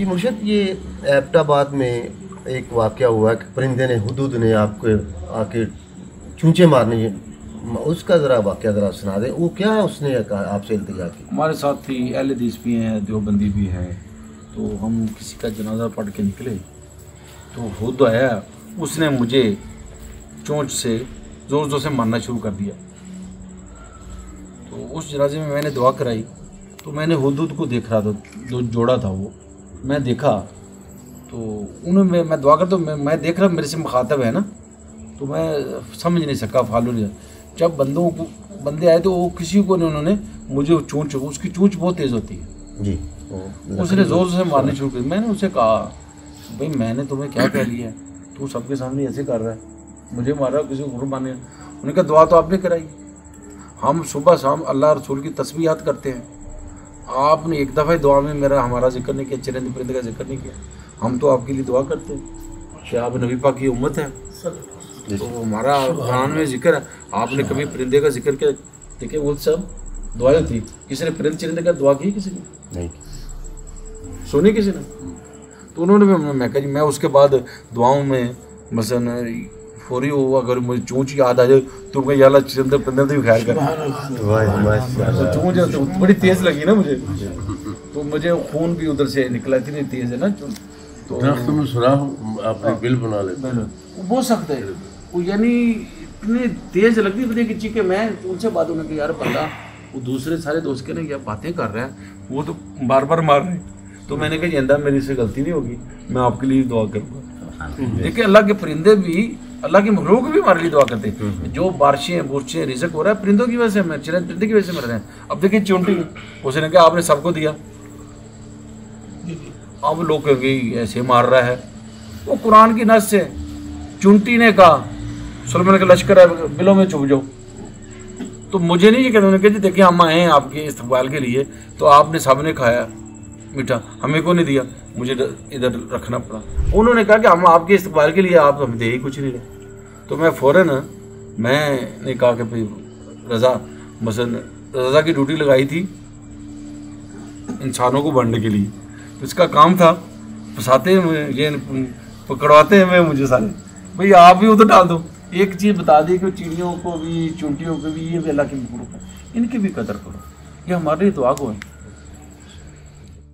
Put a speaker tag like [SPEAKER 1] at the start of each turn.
[SPEAKER 1] जी मुर्शद, ये एबटाबाद में एक वाक़या हुआ कि परिंदे ने हुदूद ने आपके आके चूंचे मारने, उसका ज़रा वाक़या ज़रा सुना दें। वो क्या उसने कहा आपसे इल्तिजा की?
[SPEAKER 2] हमारे साथ थी अहले हदीस भी हैं, देवबंदी भी हैं। तो हम किसी का जनाजा पढ़ के निकले तो हुद आया, उसने मुझे चोंच से ज़ोर ज़ोर से मारना शुरू कर दिया। तो उस जनाजे में मैंने दुआ कराई तो मैंने हुदूद को देख रहा था, जो जोड़ा था वो मैं देखा। तो उन्होंने मैं दुआ कर तो मैं देख रहा मेरे से मुखातब है ना, तो मैं समझ नहीं सका, फॉलो नहीं। जब बंदे आए तो वो किसी को नहीं, उन्होंने मुझे चोंच, उसकी चोंच बहुत तेज़ होती है जी, उसने ज़ोर से मारनी शुरू की। मैंने उसे कहा भाई मैंने तुम्हें क्या कह लिया है, तू सबके सामने ऐसे कर रहा है, मुझे मारा किसी को मारने। उन्होंने कहा दुआ तो आपने कराई, हम सुबह शाम अल्लाह रसूल की तस्बीहात करते हैं, आपने एक दफ़ा दुआ में हमारा जिक्र नहीं किया, चरिंद परिंदे का जिक्र नहीं किया। हम तो आपके लिए दुआ करते हैं कि आप नबी पाक की उम्मत है, तो हमारा कुरान में जिक्र है, आपने कभी परिंदे का जिक्र किया? देखिए वो सब दुआएं थी, किसी ने परिंदे का दुआ की? किसी ने नहीं सुनी, किसी ने? तो उन्होंने मैं कहा जी, मैं उसके बाद दुआओं में मसलन फौरी हो, अगर मुझे चूंच याद आ जाए तो मैं याला चंद्र पंद्रह भी खैर कर, चूंच तो बड़ी तेज़ लगी ना मुझे, तो मुझे खून भी उधर से निकला, इतनी तेज़ है ना। तो
[SPEAKER 3] में सुना आपने बिल बना ले,
[SPEAKER 2] वो बहुत सख्त है वो, यानी इतनी तेज़ लगती है कि चीखे। मैं उनसे बात होने की यार बंदा वो दूसरे सारे दोस्त के ना क्या बातें कर रहा है, वो तो बार बार मार रहे हैं। तो मैंने कहा अंदा मेरी से गलती नहीं होगी, मैं आपके लिए दुआ करूँगा। देखिए अल्लाह के परिंदे भी, अल्लाह की मखलूक भी हमारे लिए दुआ करते हैं। जो बारिशें बुरशें रिज़्क हो रहा है परिंदों की वजह से, परिंदे की वजह से मर रहे हैं। अब देखिए चूंटी, उसने कहा आपने सबको दिया, अब लोग कहेंगे ऐसे मार रहा है। वो कुरान की नस से चूंटी ने कहा सुलेमान का लश्कर है, बिलों में छुप जाओ। तो मुझे नहीं ये कहते, उन्होंने कहा जी देखिए हम आए हैं आपके इस्तकबाल के लिए, तो आपने सबने खाया मीठा, हमें को नहीं दिया, मुझे इधर रखना पड़ा। उन्होंने कहा कि हम आपके इस्तकबाल के लिए, आप हमें दे ही कुछ नहीं रहे। तो मैं फ़ौरन मैंने कहा कि भाई रज़ा, मसलन रज़ा की ड्यूटी लगाई थी इंसानों को बढ़ने के लिए, तो इसका काम था फंसाते हैं ये, पकड़वाते हैं मैं मुझे सारे, भाई आप भी उधर डाल दो। एक चीज़ बता दी कि चिड़ियों को भी चूंटियों को भी, ये भी अल्लाह की मखलूक है, इनकी भी कदर करो, ये हमारे लिए दुआ को है।